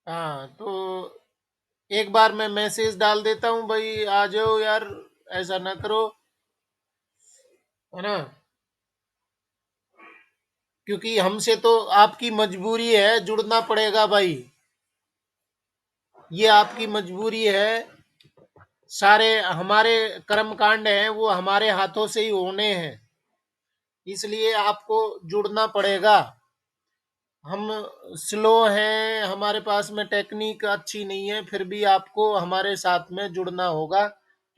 हाँ, तो एक बार मैं मैसेज डाल देता हूँ भाई, आ जाओ यार, ऐसा ना करो, है ना? क्योंकि हमसे तो आपकी मजबूरी है, जुड़ना पड़ेगा भाई। ये आपकी मजबूरी है। सारे हमारे कर्म कांड हैं वो हमारे हाथों से ही होने हैं, इसलिए आपको जुड़ना पड़ेगा। हम स्लो हैं, हमारे पास में टेक्निक अच्छी नहीं है, फिर भी आपको हमारे साथ में जुड़ना होगा,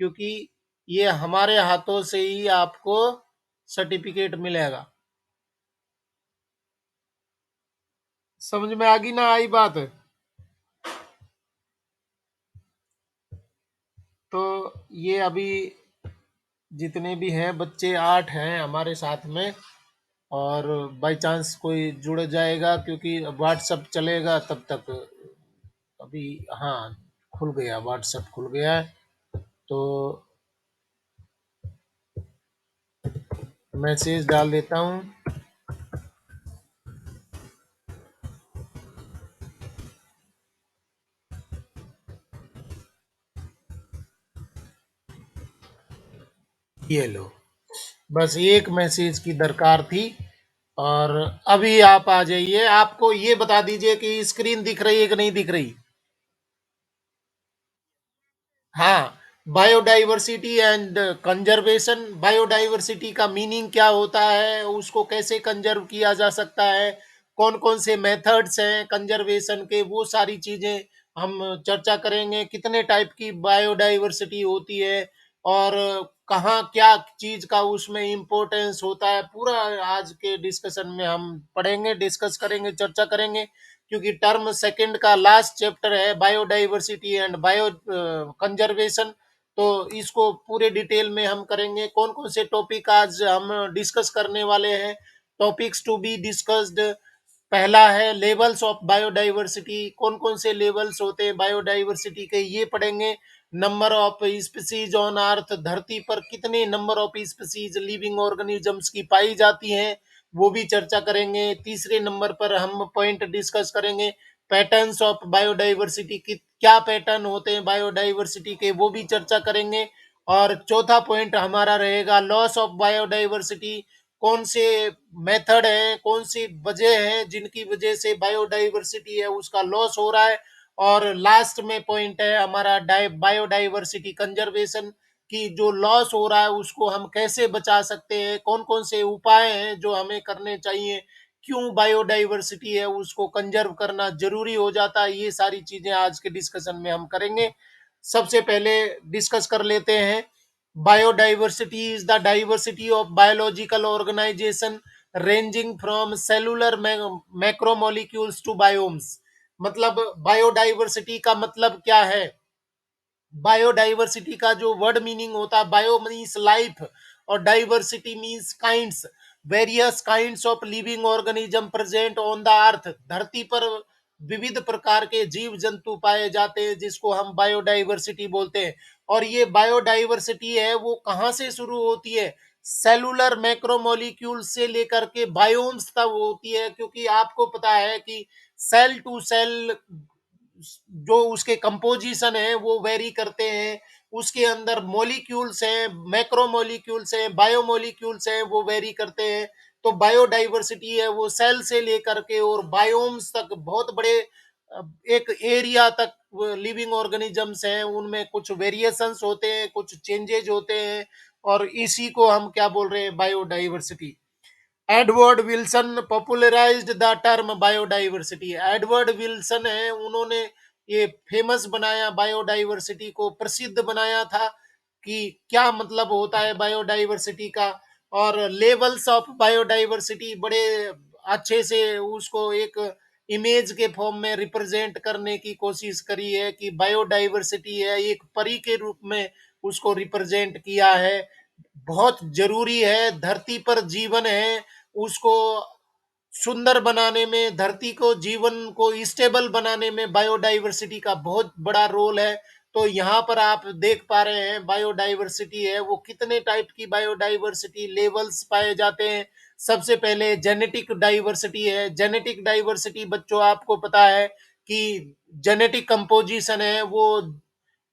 क्योंकि ये हमारे हाथों से ही आपको सर्टिफिकेट मिलेगा। समझ में आ गई ना आई बात? तो ये अभी जितने भी हैं बच्चे, 8 हैं हमारे साथ में। और बाय चांस कोई जुड़ जाएगा, क्योंकि व्हाट्सअप चलेगा तब तक। अभी हाँ, खुल गया, व्हाट्सअप खुल गया है। तो मैसेज डाल देता हूँ। ये लो, बस एक मैसेज की दरकार थी। और अभी आप आ जाइए, आपको ये बता दीजिए कि स्क्रीन दिख रही है कि नहीं दिख रही? हाँ, बायोडाइवर्सिटी एंड कंजर्वेशन। बायोडाइवर्सिटी का मीनिंग क्या होता है, उसको कैसे कंजर्व किया जा सकता है, कौन कौन से मेथड्स हैं कंजर्वेशन के, वो सारी चीजें हम चर्चा करेंगे। कितने टाइप की बायोडाइवर्सिटी होती है, और कहाँ क्या चीज का उसमें इम्पोर्टेंस होता है, पूरा आज के डिस्कशन में हम पढ़ेंगे, डिस्कस करेंगे, चर्चा करेंगे। क्योंकि टर्म सेकंड का लास्ट चैप्टर है बायोडाइवर्सिटी एंड बायो कंजर्वेशन। तो इसको पूरे डिटेल में हम करेंगे। कौन कौन से टॉपिक आज हम डिस्कस करने वाले हैं? टॉपिक्स टू बी डिस्कस्ड, पहला है लेवल्स ऑफ बायोडाइवर्सिटी। कौन कौन से लेवल्स होते हैं बायोडाइवर्सिटी के, ये पढ़ेंगे। Number of species on earth, धरती पर कितने number of species living organisms की पाई जाती हैं, वो भी चर्चा करेंगे। तीसरे नंबर पर हम पॉइंट डिस्कस करेंगे पैटर्न्स ऑफ बायोडाइवर्सिटी की, क्या पैटर्न होते हैं बायोडाइवर्सिटी के, वो भी चर्चा करेंगे। और चौथा पॉइंट हमारा रहेगा लॉस ऑफ बायोडाइवर्सिटी। कौन से मेथड हैं, कौन सी वजह हैं जिनकी वजह से बायोडाइवर्सिटी है उसका लॉस हो रहा है। और लास्ट में पॉइंट है हमारा बायोडाइवर्सिटी कंजर्वेशन, कि जो लॉस हो रहा है उसको हम कैसे बचा सकते हैं, कौन कौन से उपाय हैं जो हमें करने चाहिए, क्यों बायोडाइवर्सिटी है उसको कंजर्व करना जरूरी हो जाता है। ये सारी चीजें आज के डिस्कशन में हम करेंगे। सबसे पहले डिस्कस कर लेते हैं। Biodiversity is the diversity of biological organisation ranging from cellular macromolecules to biomes. मतलब बायोडाइवर्सिटी का मतलब क्या है? बायोडाइवर्सिटी का जो वर्ड मीनिंग होता है, बायो मीन्स लाइफ और diversity means kinds. Various kinds of living organism present on the earth, धरती पर विविध प्रकार के जीव जंतु पाए जाते हैं, जिसको हम बायोडाइवर्सिटी बोलते हैं। और ये बायोडाइवर्सिटी है वो कहाँ से शुरू होती है? सेलुलर मैक्रोमोलिक्यूल से लेकर के बायोम्स तक होती है। क्योंकि आपको पता है कि सेल टू सेल जो उसके कंपोजिशन है वो वेरी करते हैं, उसके अंदर मॉलिक्यूल्स हैं, मैक्रो मॉलिक्यूल्स हैं, बायो मॉलिक्यूल्स हैं, वो वेरी करते हैं। तो बायोडाइवर्सिटी है वो सेल से लेकर के और बायोम्स तक, बहुत बड़े एक एरिया तक लिविंग ऑर्गेनिजम्स हैं, उनमें कुछ वेरिएशंस होते हैं, कुछ चेंजेज होते हैं। और इसी को हम क्या बोल रहे हैं? Biodiversity. Edward Wilson popularised the term biodiversity. Edward Wilson है, उन्होंने ये फेमस बनाया, बायोडाइवर्सिटी को प्रसिद्ध बनाया था कि क्या मतलब होता है बायोडाइवर्सिटी का। और लेवल्स ऑफ बायोडाइवर्सिटी बड़े अच्छे से उसको एक इमेज के फॉर्म में रिप्रेजेंट करने की कोशिश करी है, कि बायोडाइवर्सिटी है एक परी के रूप में उसको रिप्रेजेंट किया है। बहुत जरूरी है, धरती पर जीवन है उसको सुंदर बनाने में, धरती को जीवन को स्टेबल बनाने में बायोडाइवर्सिटी का बहुत बड़ा रोल है। तो यहाँ पर आप देख पा रहे हैं बायोडाइवर्सिटी है वो कितने टाइप की बायोडाइवर्सिटी लेवल्स पाए जाते हैं। सबसे पहले जेनेटिक डाइवर्सिटी है। जेनेटिक डाइवर्सिटी बच्चों आपको पता है कि जेनेटिक कंपोजिशन है वो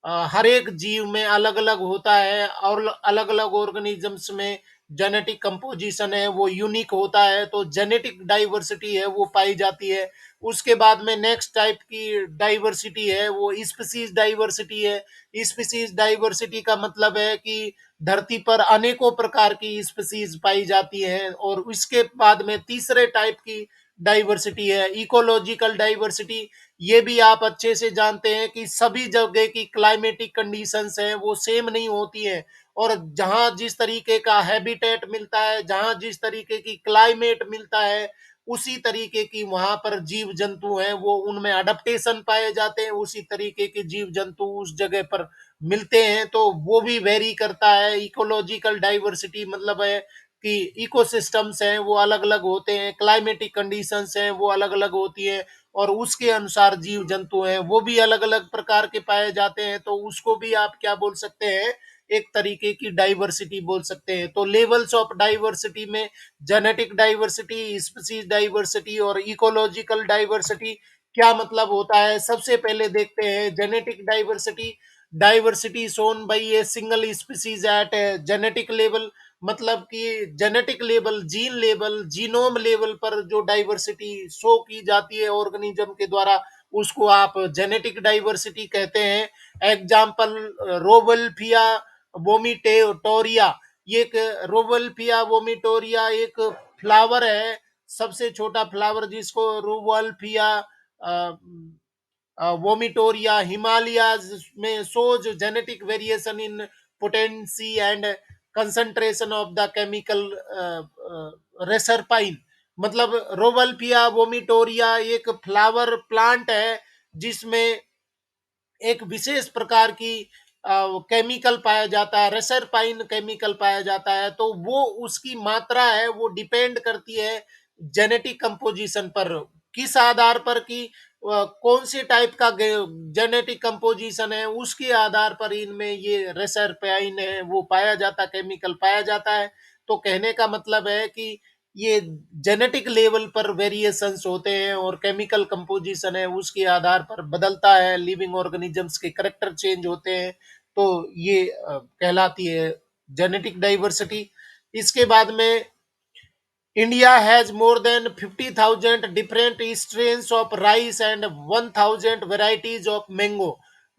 हर एक जीव में अलग अलग होता है, और अलग अलग ऑर्गेनिजम्स में जेनेटिक कंपोजिशन है वो यूनिक होता है, तो जेनेटिक डाइवर्सिटी है वो पाई जाती है। उसके बाद में नेक्स्ट टाइप की डाइवर्सिटी है वो स्पीसीज डाइवर्सिटी है। स्पीसीज डाइवर्सिटी का मतलब है कि धरती पर अनेकों प्रकार की स्पीसीज पाई जाती हैं। और उसके बाद में तीसरे टाइप की डाइवर्सिटी है इकोलॉजिकल डाइवर्सिटी। ये भी आप अच्छे से जानते हैं कि सभी जगह की क्लाइमेटिक कंडीशंस हैं वो सेम नहीं होती हैं, और जहां जिस तरीके का हैबिटेट मिलता है, जहां जिस तरीके की क्लाइमेट मिलता है, उसी तरीके की वहां पर जीव जंतु हैं वो उनमें अडेप्टेशन पाए जाते हैं, उसी तरीके के जीव जंतु उस जगह पर मिलते हैं, तो वो भी वेरी करता है। इकोलॉजिकल डाइवर्सिटी मतलब है कि इकोसिस्टम्स हैं वो अलग अलग होते हैं, क्लाइमेटिक कंडीशंस हैं वो अलग अलग होती है, और उसके अनुसार जीव जंतु हैं वो भी अलग अलग प्रकार के पाए जाते हैं, तो उसको भी आप क्या बोल सकते हैं, एक तरीके की डाइवर्सिटी बोल सकते हैं। तो लेवल्स ऑफ डाइवर्सिटी में जेनेटिक डाइवर्सिटी, स्पीसीज डाइवर्सिटी और इकोलॉजिकल डाइवर्सिटी क्या मतलब होता है, सबसे पहले देखते हैं genetic diversity. Diversity shown by a single species at genetic level, मतलब कि genetic level, gene level, genome level पर जो डाइवर्सिटी शो की जाती है ऑर्गेनिज्म के द्वारा, उसको आप जेनेटिक डाइवर्सिटी कहते हैं। Example rauvolfia vomitoria. ये एक रोवल्फिया वोमिटोरिया एक फ्लावर है, सबसे छोटा फ्लावर जिसको रोवल्फिया वोमिटोरिया हिमालयाज में shows genetic variation in potency and concentration of the chemical reserpine. मतलब रोवल्फिया वोमिटोरिया एक फ्लावर प्लांट है जिसमें एक विशेष प्रकार की केमिकल पाया जाता है, रेसरपाइन केमिकल पाया जाता है, तो वो उसकी मात्रा है वो डिपेंड करती है जेनेटिक कंपोजिशन पर। किस आधार पर कि कौन से टाइप का जेनेटिक कंपोजिशन है उसके आधार पर इनमें ये रेसरपाइन है वो पाया जाता, केमिकल पाया जाता है। तो कहने का मतलब है कि ये जेनेटिक लेवल पर वेरिएशंस होते हैं और केमिकल कंपोजिशन है उसके आधार पर बदलता है, लिविंग ऑर्गेनिजम्स के करेक्टर चेंज होते हैं, तो ये कहलाती है जेनेटिक डाइवर्सिटी। इसके बाद में India has more than 50,000 different strains of rice and 1,000 varieties of mango।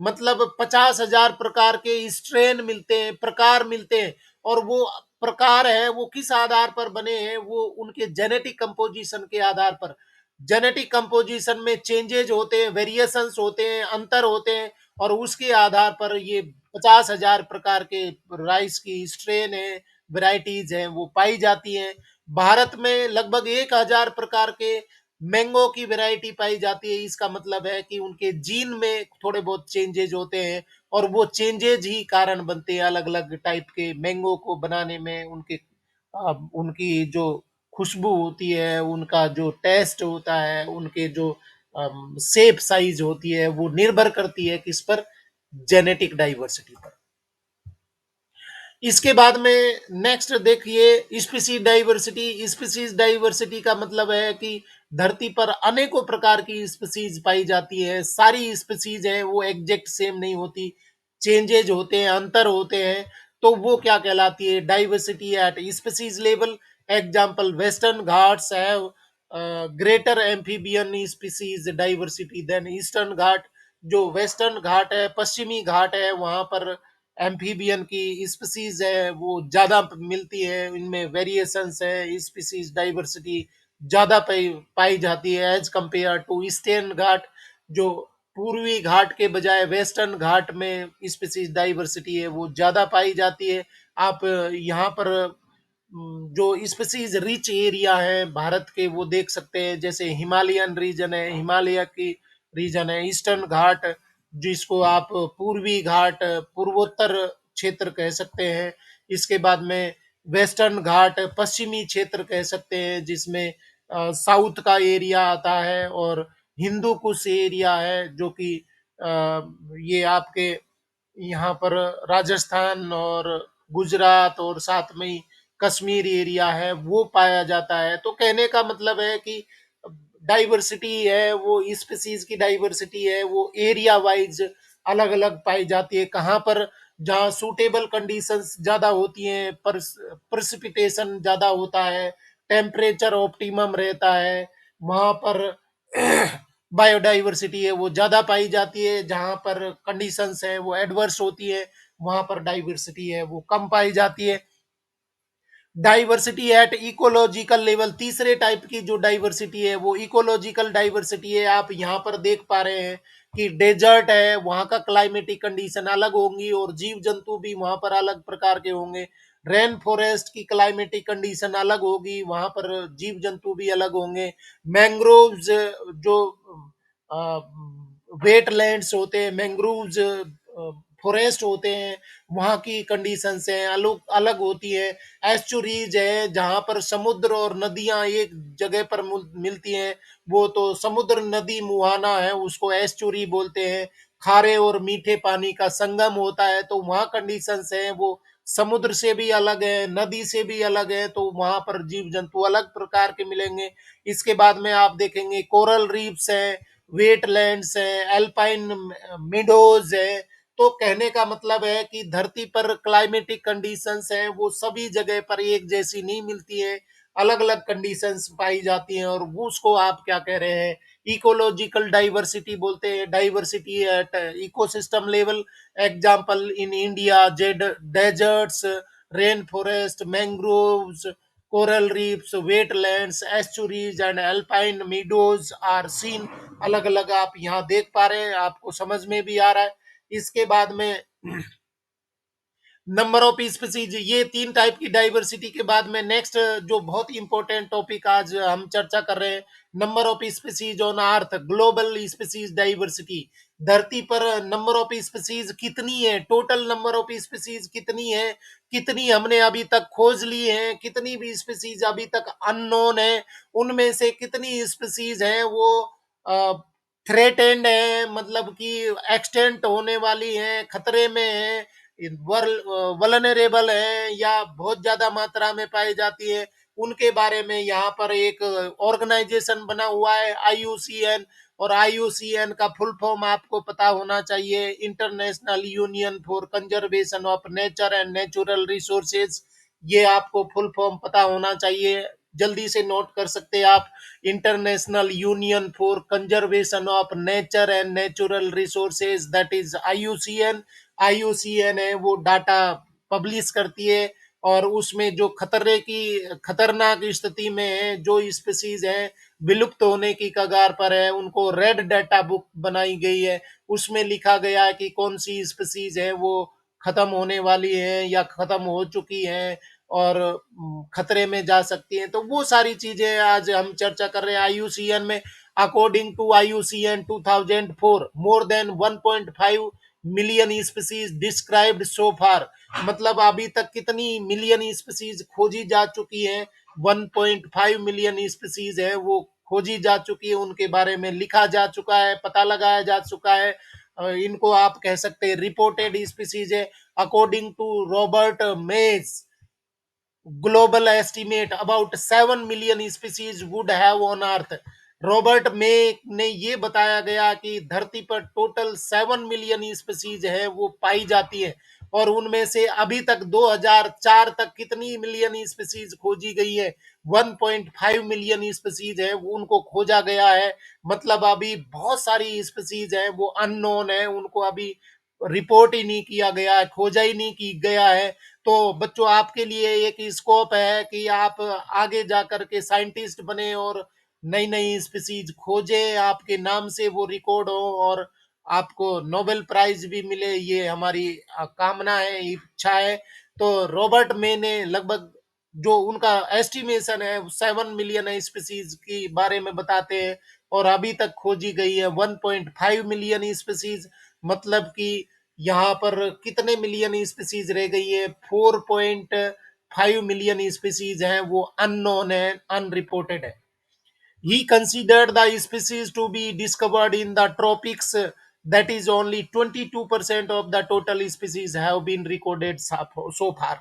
मतलब 50,000 प्रकार के स्ट्रेन मिलते हैं, प्रकार मिलते हैं, और वो प्रकार है वो किस आधार पर बने हैं, वो उनके जेनेटिक कंपोजिशन के आधार पर। जेनेटिक कंपोजिशन में चेंजेज होते हैं, वेरिएशंस होते हैं, अंतर होते हैं, और उसके आधार पर ये 50,000 प्रकार के राइस की स्ट्रेन है, वेराइटीज हैं वो पाई जाती हैं। भारत में लगभग 1,000 प्रकार के मैंगो की वैरायटी पाई जाती है। इसका मतलब है कि उनके जीन में थोड़े बहुत चेंजेज होते हैं, और वो चेंजेज ही कारण बनते हैं अलग अलग टाइप के मैंगो को बनाने में। उनकी जो खुशबू होती है, उनका जो टेस्ट होता है, उनके जो शेप साइज होती है, वो निर्भर करती है किस पर, जेनेटिक डाइवर्सिटी पर। इसके बाद में नेक्स्ट देखिए स्पीसीज डाइवर्सिटी। स्पीसीज डाइवर्सिटी का मतलब है कि धरती पर अनेकों प्रकार की स्पीसीज पाई जाती है, सारी स्पीसीज है वो एग्जैक्ट सेम नहीं होती, चेंजेज होते हैं, अंतर होते हैं, तो वो क्या कहलाती है, diversity at species level. Example Western Ghats have greater amphibian species diversity than Eastern Ghat. जो वेस्टर्न घाट है, पश्चिमी घाट है, वहां पर एम्फीबियन की स्पीसीज है वो ज्यादा मिलती है, इनमें वेरिएशंस है, स्पीसीज डाइवर्सिटी ज्यादा पाई जाती है as compare to eastern Ghat. जो पूर्वी घाट के बजाय वेस्टर्न घाट में स्पीसीज डाइवर्सिटी है वो ज्यादा पाई जाती है। आप यहाँ पर जो स्पीसीज रिच एरिया है भारत के वो देख सकते हैं, जैसे हिमालयन रीजन है, हिमालय की रीजन है, ईस्टर्न घाट जिसको आप पूर्वी घाट, पूर्वोत्तर क्षेत्र कह सकते हैं। इसके बाद में वेस्टर्न घाट पश्चिमी क्षेत्र कह सकते हैं, जिसमें साउथ का एरिया आता है, और हिंदू कुश एरिया है जो कि ये आपके यहाँ पर राजस्थान और गुजरात और साथ में ही कश्मीर एरिया है वो पाया जाता है। तो कहने का मतलब है कि डाइवर्सिटी है, वो स्पीसीज की डाइवर्सिटी है, वो एरिया वाइज अलग अलग पाई जाती है। कहाँ पर जहाँ सूटेबल कंडीशंस ज्यादा होती हैं, पर प्रेसिपिटेशन ज्यादा होता है, टेम्परेचर ऑप्टिमम रहता है, वहां पर बायोडाइवर्सिटी है वो ज्यादा पाई जाती है। जहां पर कंडीशंस है वो एडवर्स होती है, वहां पर डाइवर्सिटी है वो कम पाई जाती है। डाइवर्सिटी एट इकोलॉजिकल लेवल, तीसरे टाइप की जो डाइवर्सिटी है वो इकोलॉजिकल डाइवर्सिटी है। आप यहाँ पर देख पा रहे हैं कि डेजर्ट है, वहाँ का क्लाइमेटिक कंडीशन अलग होंगी और जीव जंतु भी वहाँ पर अलग प्रकार के होंगे। रेन फॉरेस्ट की क्लाइमेटिक कंडीशन अलग होगी, वहाँ पर जीव जंतु भी अलग होंगे। मैंग्रोव्स जो वेटलैंड्स होते हैं, मैंग्रोव्स फॉरेस्ट होते हैं, वहाँ की कंडीशंस हैं अलग अलग होती है। एस्चुरीज है, जहां पर समुद्र और नदियां एक जगह पर मिलती हैं, वो तो समुद्र नदी मुहाना है, उसको एस्चुरी बोलते हैं। खारे और मीठे पानी का संगम होता है, तो वहाँ कंडीशंस हैं वो समुद्र से भी अलग है, नदी से भी अलग है, तो वहां पर जीव जंतु अलग प्रकार के मिलेंगे। इसके बाद में आप देखेंगे कोरल रीफ्स है, वेटलैंड्स है, एल्पाइन मिडोज है। तो कहने का मतलब है कि धरती पर क्लाइमेटिक कंडीशंस हैं वो सभी जगह पर एक जैसी नहीं मिलती है, अलग अलग कंडीशंस पाई जाती हैं, और वो उसको आप क्या कह रहे हैं, इकोलॉजिकल डाइवर्सिटी बोलते हैं। Diversity at ecosystem level, example in India the deserts, rain forest, mangroves, coral reefs, wetlands, estuaries and alpine meadows are seen. अलग अलग आप यहाँ देख पा रहे हैं, आपको समझ में भी आ रहा है। इसके बाद में नंबर ऑफ स्पीसीज, ये तीन टाइप की डाइवर्सिटी के बाद में नेक्स्ट जो बहुत इंपॉर्टेंट टॉपिक आज हम चर्चा कर रहे हैं, number of species on earth, global species diversity. धरती पर नंबर ऑफ स्पीसीज कितनी है, टोटल नंबर ऑफ स्पीसीज कितनी है, कितनी हमने अभी तक खोज ली है, कितनी भी स्पीसीज अभी तक अननोन है, उनमें से कितनी स्पीसीज हैं वो थ्रेटेंड है, मतलब कि एक्सटेंट होने वाली है, खतरे में है, वलनरेबल है, या बहुत ज्यादा मात्रा में पाई जाती है, उनके बारे में यहाँ पर एक ऑर्गेनाइजेशन बना हुआ है, आईयूसीएन। और आईयूसीएन का फुल फॉर्म आपको पता होना चाहिए, international union for conservation of nature and natural resources. ये आपको फुल फॉर्म पता होना चाहिए, जल्दी से नोट कर सकते हैं आप। International union for conservation of nature and natural resources, that is IUCN. IUCN है वो डाटा पब्लिश करती है, और उसमें जो खतरे की खतरनाक स्थिति में है, जो स्पीसीज है विलुप्त होने की कगार पर है, उनको रेड डाटा बुक बनाई गई है। उसमें लिखा गया है कि कौन सी स्पीसीज है वो खत्म होने वाली है या खत्म हो चुकी है और खतरे में जा सकती हैं। तो वो सारी चीजें आज हम चर्चा कर रहे हैं आईयूसीएन में। According to IUCN 2004, more than 1.5 million species described so far, मतलब अभी तक कितनी मिलियन स्पीसीज खोजी जा चुकी हैं, 1.5 मिलियन स्पीसीज है वो खोजी जा चुकी है, उनके बारे में लिखा जा चुका है, पता लगाया जा चुका है। इनको आप कह सकते हैं रिपोर्टेड स्पीसीज है। अकॉर्डिंग टू रॉबर्ट मेज, global estimate about 7 million species would have on earth। Robert मे ने ये बताया गया कि धरती पर टोटल 7 मिलियन स्पीसीज है वो पाई जाती है, और उनमें से अभी तक 2004 तक कितनी मिलियन स्पीसीज खोजी गई है, 1.5 मिलियन स्पीसीज है वो उनको खोजा गया है। मतलब अभी बहुत सारी स्पीसीज है वो अननोन है, उनको अभी रिपोर्ट ही नहीं किया गया है, खोजा ही नहीं की गया है। तो बच्चों आपके लिए एक स्कोप है कि आप आगे जाकर के साइंटिस्ट बने और नई नई स्पीसीज खोजे, आपके नाम से वो रिकॉर्ड हो और आपको नोबेल प्राइज भी मिले, ये हमारी कामना है, इच्छा है। तो रॉबर्ट मे ने लगभग जो उनका एस्टिमेशन है 7 मिलियन स्पीसीज के बारे में बताते हैं, और अभी तक खोजी गई है 1.5 मिलियन स्पीसीज। मतलब कि यहाँ पर कितने मिलियन स्पीसीज रह गई है, 4.5 मिलियन स्पीसीज हैं वो अननोन है, अनरिपोर्टेड है। He considered the species to be discovered in the tropics, that is only 22% of the total species have been recorded so far।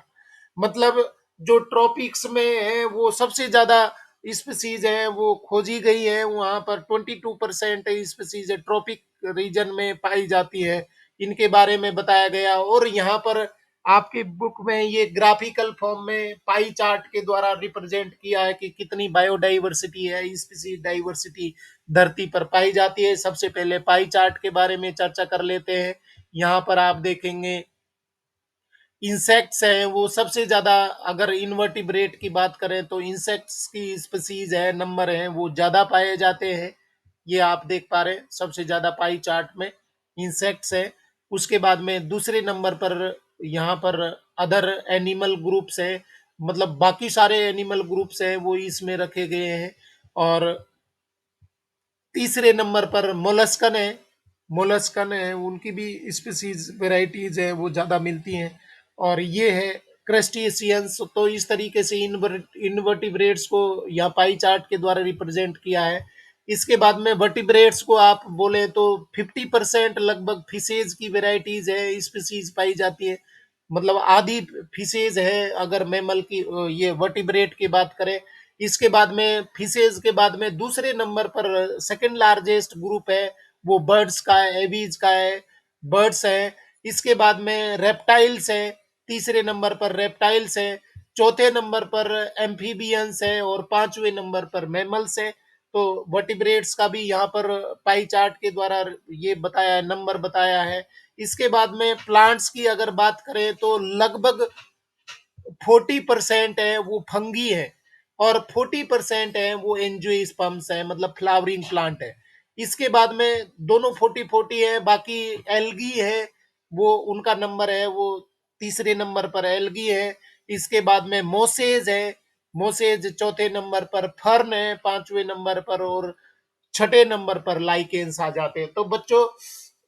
मतलब जो ट्रॉपिक्स में है वो सबसे ज्यादा स्पीसीज है वो खोजी गई है, वहां पर 22% स्पीसीज ट्रॉपिक रीजन में पाई जाती है, इनके बारे में बताया गया। और यहाँ पर आपकी बुक में ये ग्राफिकल फॉर्म में पाई चार्ट के द्वारा रिप्रेजेंट किया है कि कितनी बायोडाइवर्सिटी है, स्पीसीज डाइवर्सिटी धरती पर पाई जाती है। सबसे पहले पाई चार्ट के बारे में चर्चा कर लेते हैं। यहाँ पर आप देखेंगे इंसेक्ट्स हैं वो सबसे ज्यादा, अगर इनवर्टिब्रेट की बात करें तो इंसेक्ट्स की स्पीसीज है, नंबर है वो ज्यादा पाए जाते हैं। ये आप देख पा रहे हैं सबसे ज्यादा पाई चार्ट में इंसेक्ट्स है। उसके बाद में दूसरे नंबर पर यहाँ पर अदर एनिमल ग्रुप्स है, मतलब बाकी सारे एनिमल ग्रुप्स हैं वो इसमें रखे गए हैं। और तीसरे नंबर पर मोलस्कन है, मोलस्कन है उनकी भी स्पीसीज वेराइटीज है वो ज्यादा मिलती हैं। और ये है क्रस्टेशियंस। तो इस तरीके से इनवर्टिब्रेट्स को यहाँ पाई चार्ट के द्वारा रिप्रेजेंट किया है। इसके बाद में वर्टिब्रेट्स को आप बोले तो 50% लगभग फिशेज की वेराइटीज है, स्पीसीज पाई जाती है, मतलब आधी फिशेज है अगर मैमल की ये वर्टिब्रेट की बात करें। इसके बाद में फिशेज के बाद में दूसरे नंबर पर सेकंड लार्जेस्ट ग्रुप है वो बर्ड्स का है, एवीज का है, बर्ड्स है। इसके बाद में रेप्टाइल्स है, तीसरे नंबर पर रेप्टाइल्स है, चौथे नंबर पर एम्फीबियंस है और पांचवें नंबर पर मैमल्स है। तो वर्टिब्रेट्स का भी यहाँ पर पाई चार्ट के द्वारा ये बताया है, नंबर बताया है। इसके बाद में प्लांट्स की अगर बात करें तो लगभग 40% है वो फंगी है और 40% है वो एंजियोस्पर्म्स है, मतलब फ्लावरिंग प्लांट है। इसके बाद में दोनों 40-40 है, बाकी एल्गी है वो उनका नंबर है वो तीसरे नंबर पर एल्गी है। इसके बाद में मोसेज है, मोसेज चौथे नंबर पर, फर्न है पांचवें नंबर पर, और छठे नंबर पर लाइकेंस आ जाते हैं। तो बच्चों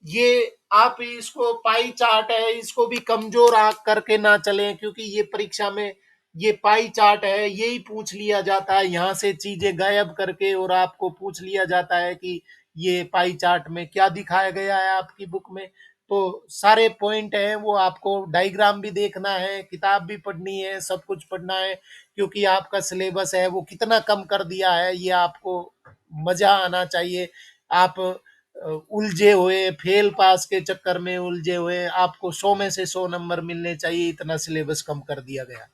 ये आप इसको पाई चार्ट है इसको भी कमजोर आंक करके ना चलें, क्योंकि ये परीक्षा में ये पाई चार्ट है यही पूछ लिया जाता है, यहाँ से चीजें गायब करके और आपको पूछ लिया जाता है कि ये पाई चार्ट में क्या दिखाया गया है आपकी बुक में। तो सारे पॉइंट हैं वो आपको डायग्राम भी देखना है, किताब भी पढ़नी है, सब कुछ पढ़ना है, क्योंकि आपका सिलेबस है वो कितना कम कर दिया है ये आपको मजा आना चाहिए। आप उलझे हुए फेल पास के चक्कर में उलझे हुए, आपको 100 में से 100 नंबर मिलने चाहिए, इतना सिलेबस कम कर दिया गया।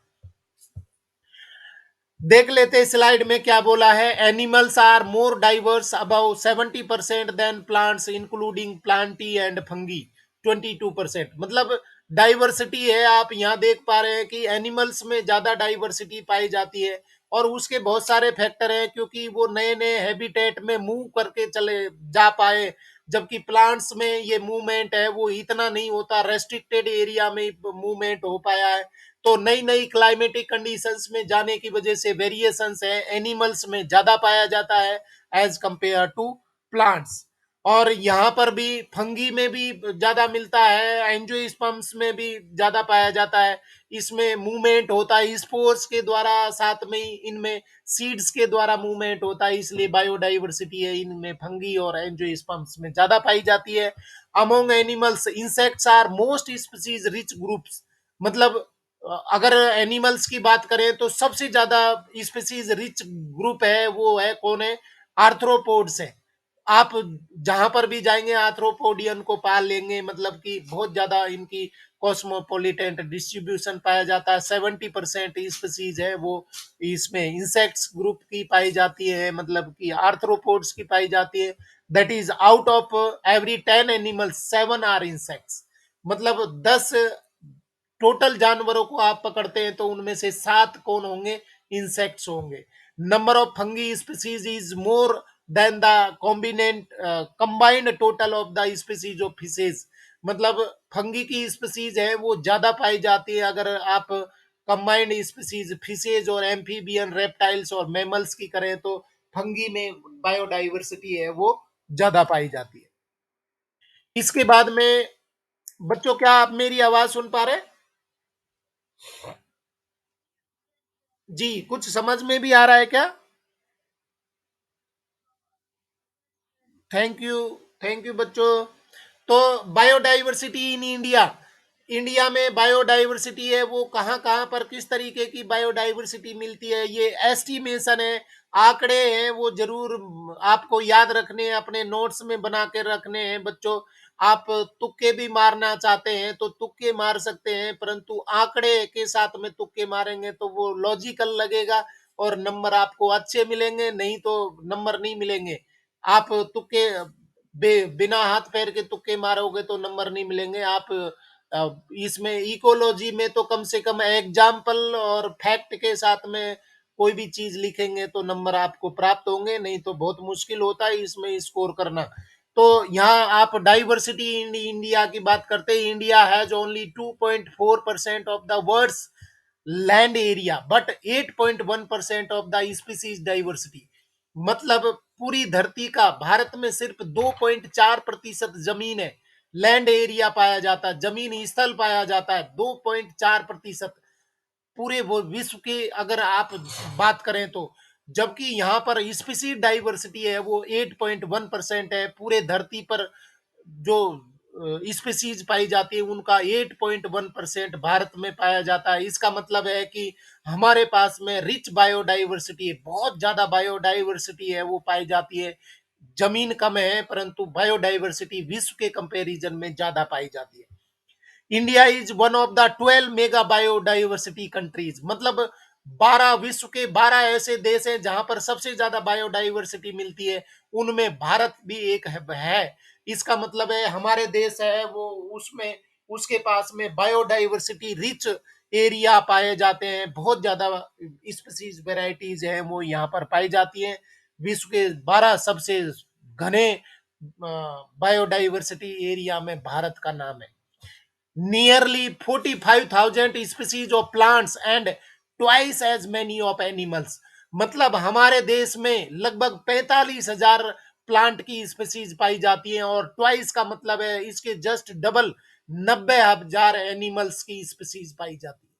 देख लेते स्लाइड में क्या बोला है। Animals are more diverse about 70% than plants including plantae and fungi 22%, मतलब डाइवर्सिटी है। आप यहाँ देख पा रहे हैं कि एनिमल्स में ज्यादा डाइवर्सिटी पाई जाती है और उसके बहुत सारे फैक्टर हैं, क्योंकि वो नए नए हैबिटेट में मूव करके चले जा पाए, जबकि प्लांट्स में ये मूवमेंट है वो इतना नहीं होता, रेस्ट्रिक्टेड एरिया में मूवमेंट हो पाया है। तो नई नई क्लाइमेटिक कंडीशंस में जाने की वजह से वेरिएशंस है एनिमल्स में ज्यादा पाया जाता है एज कंपेयर टू प्लांट्स। और यहाँ पर भी फंगी में भी ज्यादा मिलता है, एंजियोस्पर्म्स में भी ज्यादा पाया जाता है। इसमें मूवमेंट होता है स्पोर्स के द्वारा, साथ में ही इनमें सीड्स के द्वारा मूवमेंट होता है, इसलिए बायोडाइवर्सिटी है इनमें फंगी और एंजियोस्पर्म्स में ज्यादा पाई जाती है। Among animals insects are most species rich groups, मतलब अगर एनिमल्स की बात करें तो सबसे ज्यादा स्पीसीज रिच ग्रुप है वो है कौन है, आर्थ्रोपोड्स है। आप जहां पर भी जाएंगे आर्थ्रोपोडियन को पाल लेंगे, मतलब कि बहुत ज्यादा इनकी कॉस्मोपोलिटेंट डिस्ट्रीब्यूशन पाया जाता है। 70% स्पीसीज है वो इसमें इंसेक्ट्स ग्रुप की पाई जाती है, मतलब कि आर्थ्रोपोड्स की पाई जाती है। That is out of every 10 animals 7 are insects, मतलब 10 टोटल जानवरों को आप पकड़ते हैं तो उनमें से 7 कौन होंगे, इंसेक्ट्स होंगे। Number of fungi species is more than the combinant combined total of the species of fishes, मतलब फंगी की स्पीसीज है वो ज्यादा पाई जाती है अगर आप कंबाइंड स्पीसीज फिशेज और एम्फीबियन रेप्टाइल्स और मैमल्स की करें तो फंगी में बायोडाइवर्सिटी है वो ज्यादा पाई जाती है। इसके बाद में बच्चों क्या आप मेरी आवाज सुन पा रहे हैं? जी, कुछ समझ में भी आ रहा है क्या? थैंक यू, थैंक यू बच्चों। तो बायोडाइवर्सिटी इन इंडिया, इंडिया में बायोडाइवर्सिटी है वो कहाँ-कहाँ पर किस तरीके की बायोडाइवर्सिटी मिलती है, ये एस्टिमेशन है, आंकड़े हैं, वो ज़रूर आपको याद रखने हैं, अपने नोट्स में बना के रखने हैं बच्चों। आप तुक्के भी मारना चाहते हैं तो तुक्के मार सकते हैं, परंतु आंकड़े के साथ में तुक्के मारेंगे तो वो लॉजिकल लगेगा और नंबर आपको अच्छे मिलेंगे, नहीं तो नंबर नहीं मिलेंगे। आप तुक्के बिना हाथ पैर के तुक्के मारोगे तो नंबर नहीं मिलेंगे। आप इसमें इकोलॉजी में तो कम से कम एग्जाम्पल और फैक्ट के साथ में कोई भी चीज लिखेंगे तो नंबर आपको प्राप्त होंगे, नहीं तो बहुत मुश्किल होता है इसमें स्कोर करना। तो यहाँ आप डाइवर्सिटी इन इंडिया की बात करते हैं, India has only 2.4% of the world's land area but 8.1% of the species diversity. मतलब पूरी धरती का भारत में सिर्फ 2.4% जमीन है, लैंड एरिया पाया जाता है, जमीन स्थल पाया जाता है 2.4%। पूरे वो विश्व के अगर आप बात करें तो, जबकि यहाँ पर स्पीसी डाइवर्सिटी है वो 8.1% है। पूरे धरती पर जो स्पीसीज पाई जाती है उनका 8.1% भारत में पाया जाता है। इसका मतलब है कि हमारे पास में रिच बायोडाइवर्सिटी है, बहुत ज्यादा बायोडाइवर्सिटी है वो पाई जाती है। जमीन कम है परंतु बायोडाइवर्सिटी विश्व के कंपैरिजन में ज्यादा पाई जाती है। India is one of the 12 mega biodiversity countries. मतलब 12 विश्व के 12 ऐसे देश हैं जहां पर सबसे ज्यादा बायोडाइवर्सिटी मिलती है, उनमें भारत भी एक है। इसका मतलब है हमारे देश है वो उसमें उसके पास में बायोडाइवर्सिटी रिच एरिया पाए जाते हैं, बहुत ज्यादा स्पीसीज वेराइटीज हैं वो यहाँ पर पाई जाती हैं। विश्व के 12 सबसे घने बायोडाइवर्सिटी एरिया में भारत का नाम है। Nearly 45,000 species of plants and twice as many of animals. मतलब हमारे देश में लगभग 45,000 प्लांट की स्पीसीज पाई जाती हैं और ट्वाइस का मतलब है इसके जस्ट डबल 90,000 एनिमल्स की स्पीसीज पाई जाती है।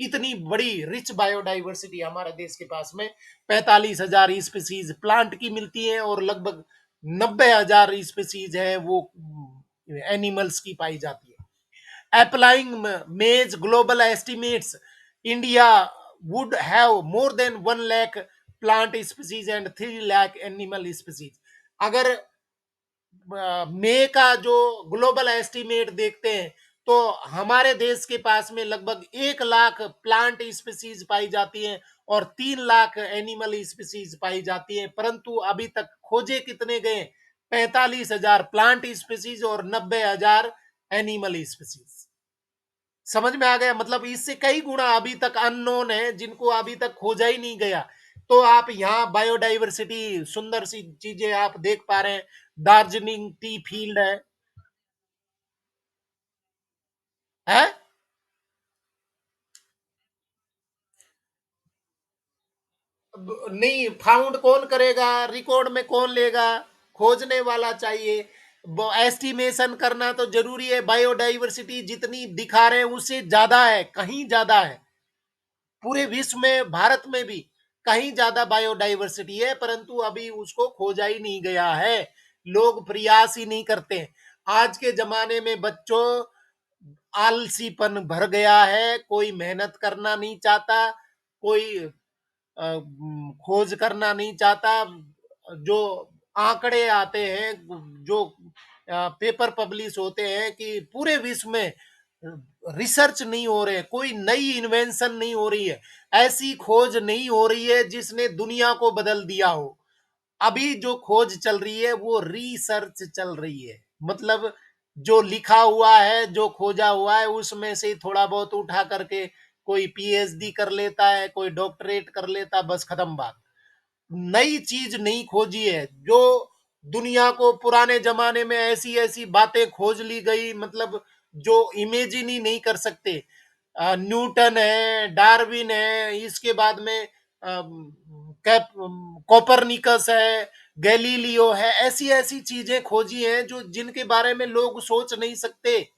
इतनी बड़ी रिच बायोडाइवर्सिटी हमारे देश के पास में 45,000 स्पीसीज प्लांट की मिलती है और लगभग 90,000 स्पीसीज है वो एनिमल्स की पाई जाती है। Applying May's global estimates, India would have more than 1 lakh plant species and 3 lakh animal species। अगर मे का जो ग्लोबल एस्टिमेट देखते हैं तो हमारे देश के पास में लगभग 1 लाख प्लांट स्पीसीज पाई जाती हैं और 3 लाख एनिमल स्पीसीज पाई जाती हैं, परंतु अभी तक खोजे कितने गए? 45,000 प्लांट स्पीसीज और 90,000 एनिमल स्पीसीज। समझ में आ गया? मतलब इससे कई गुना अभी तक अननोन है जिनको अभी तक खोजा ही नहीं गया। तो आप यहाँ बायोडाइवर्सिटी सुंदर सी चीजें आप देख पा रहे हैं। दार्जिलिंग टी फील्ड है? नहीं, फाउंड कौन करेगा, रिकॉर्ड में कौन लेगा? खोजने वाला चाहिए। एस्टिमेशन करना तो जरूरी है। बायोडाइवर्सिटी जितनी दिखा रहे हैं उससे ज्यादा है, कहीं ज्यादा है। पूरे विश्व में भारत में भी कहीं ज्यादा बायोडाइवर्सिटी है, परंतु अभी उसको खोजा ही नहीं गया है, लोग प्रयास ही नहीं करते। आज के जमाने में बच्चों आलसीपन भर गया है, कोई मेहनत करना नहीं चाहता, कोई खोज करना नहीं चाहता। जो आंकड़े आते हैं, जो पेपर पब्लिश होते हैं कि पूरे विश्व में रिसर्च नहीं हो रहे, कोई नई इन्वेंशन नहीं हो रही है, ऐसी खोज नहीं हो रही है जिसने दुनिया को बदल दिया हो। अभी जो खोज चल रही है वो रिसर्च चल रही है। मतलब जो लिखा हुआ है, जो खोजा हुआ है उसमें से थोड़ा बहुत उठा करके कोई पीएचडी कर लेता है, कोई डॉक्टरेट कर लेता, बस खत्म बात। नई चीज नहीं खोजी है। जो दुनिया को पुराने जमाने में ऐसी ऐसी बातें खोज ली गई, मतलब जो इमेजिन ही नहीं कर सकते। न्यूटन है, डार्विन है, इसके बाद में कैप कोपरनिकस है, गैलीलियो है, ऐसी ऐसी चीजें खोजी हैं जो जिनके बारे में लोग सोच नहीं सकते।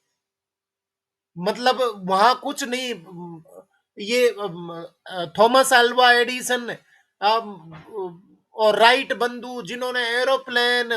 मतलब वहां कुछ नहीं। ये थॉमस अल्वा एडिसन और राइट बंधु जिन्होंने एरोप्लेन,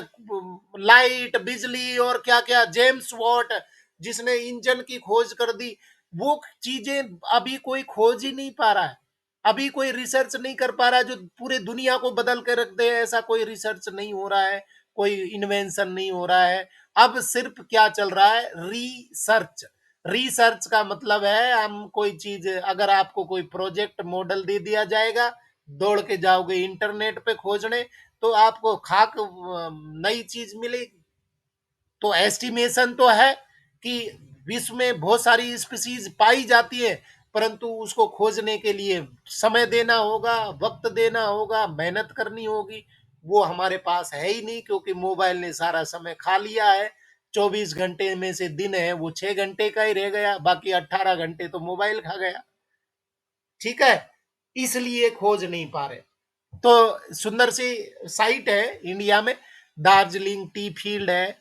लाइट, बिजली और क्या क्या, जेम्स वॉट, जिसने इंजन की खोज कर दी, वो चीजें अभी कोई खोज ही नहीं पा रहा है। अभी कोई रिसर्च नहीं कर पा रहा जो पूरे दुनिया को बदल के रख दे, ऐसा कोई रिसर्च नहीं हो रहा है, कोई इन्वेंशन नहीं हो रहा है। अब सिर्फ क्या चल रहा है, रिसर्च। रिसर्च का मतलब है हम कोई चीज, अगर आपको कोई प्रोजेक्ट मॉडल दे दिया जाएगा, दौड़ के जाओगे इंटरनेट पे खोजने, तो आपको खाक नई चीज मिलेगी। तो एस्टिमेशन तो है कि विश्व में बहुत सारी स्पीसीज पाई जाती है, परंतु उसको खोजने के लिए समय देना होगा, वक्त देना होगा, मेहनत करनी होगी। वो हमारे पास है ही नहीं, क्योंकि मोबाइल ने सारा समय खा लिया है। 24 घंटे में से दिन है वो 6 घंटे का ही रह गया, बाकी 18 घंटे तो मोबाइल खा गया। ठीक है, इसलिए खोज नहीं पा रहे। तो सुंदर सी साइट है इंडिया में, दार्जिलिंग टी फील्ड है,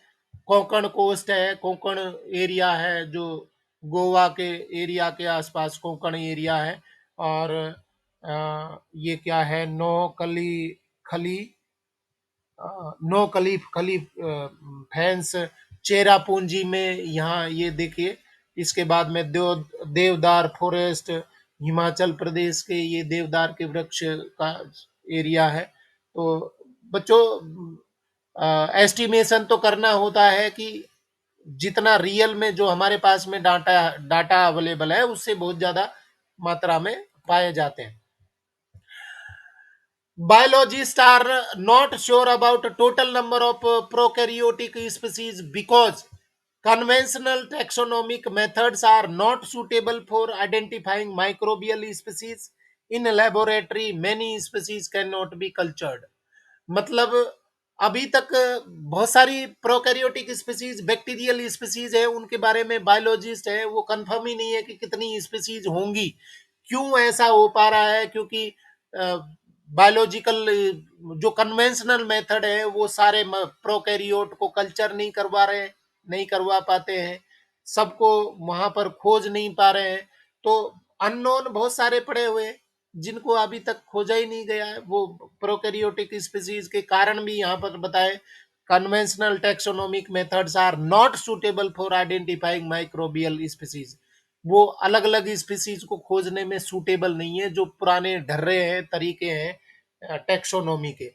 कोंकण कोस्ट है, कोंकण एरिया है जो गोवा के एरिया के आसपास कोंकण एरिया है। और ये क्या है, नौकली खली, नो कलीफ खलीफ फैंस चेरापूंजी में, यहाँ ये देखिए। इसके बाद में देवदार फॉरेस्ट, हिमाचल प्रदेश के ये देवदार के वृक्ष का एरिया है। तो बच्चों, एस्टिमेशन तो करना होता है कि जितना रियल में जो हमारे पास में डाटा डाटा अवेलेबल है, उससे बहुत ज्यादा मात्रा में पाए जाते हैं। Biologists are not sure about total number of prokaryotic species because conventional taxonomic methods are not suitable for identifying microbial species. In a laboratory, many species cannot be cultured. मतलब अभी तक बहुत सारी प्रोकैरियोटिक स्पीसीज, बैक्टीरियल स्पीसीज है, उनके बारे में biologist है वो कंफर्म ही नहीं है कि कितनी स्पीसीज होंगी। क्यों ऐसा हो पा रहा है, क्योंकि बायोलॉजिकल जो कन्वेंशनल मेथड है वो सारे प्रोकैरियोट को कल्चर नहीं करवा रहे, नहीं करवा पाते हैं, सबको वहां पर खोज नहीं पा रहे हैं। तो अननोन बहुत सारे पड़े हुए हैं जिनको अभी तक खोजा ही नहीं गया है। वो प्रोकैरियोटिक स्पीसीज के कारण भी यहाँ पर बताए, conventional taxonomic methods are not suitable for identifying microbial species. वो अलग अलग स्पीसीज को खोजने में सूटेबल नहीं है, जो पुराने ढर्रे हैं, तरीके हैं टैक्सोनॉमी के।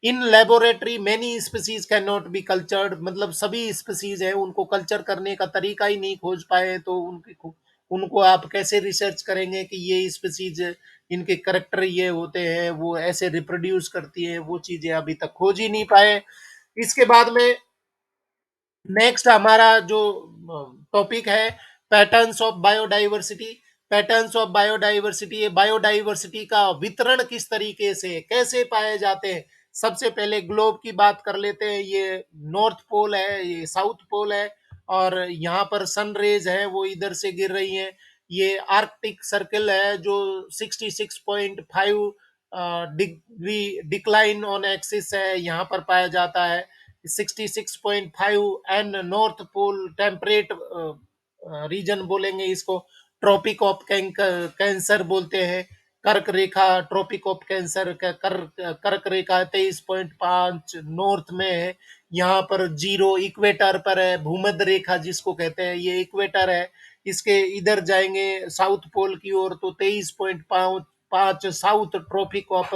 In laboratory many species can not be cultured, मतलब सभी स्पीसीज है उनको कल्चर करने का तरीका ही नहीं खोज पाए, तो उनको आप कैसे रिसर्च करेंगे कि ये स्पीसीज, इनके करेक्टर ये होते हैं, वो ऐसे रिप्रोड्यूस करती है, वो चीजें अभी तक खोज ही नहीं पाए। इसके बाद में नेक्स्ट हमारा जो टॉपिक है, patterns of biodiversity. Patterns of biodiversity, biodiversity का वितरण किस तरीके से कैसे पाए जाते हैं। सबसे पहले ग्लोब की बात कर लेते हैं। ये नॉर्थ पोल है, ये साउथ पोल है, और यहाँ पर सन रेज है वो इधर से गिर रही हैं। ये आर्कटिक सर्कल है जो 66.5 डिग्री डिक्लाइन ऑन एक्सिस है, यहाँ पर पाया जाता है। 66.5 and north pole temperate region बोलेंगे इसको, ट्रॉपिक ऑफ कैंसर बोलते हैं। कर्क रेखा, ट्रॉपिक ऑफ कैंसर कर्क रेखा 23.5 नॉर्थ में है। यहाँ पर जीरो इक्वेटर पर है, भूमध्य रेखा जिसको कहते हैं ये इक्वेटर है। इसके इधर जाएंगे साउथ पोल की ओर तो 23.5 साउथ ट्रॉपिक ऑफ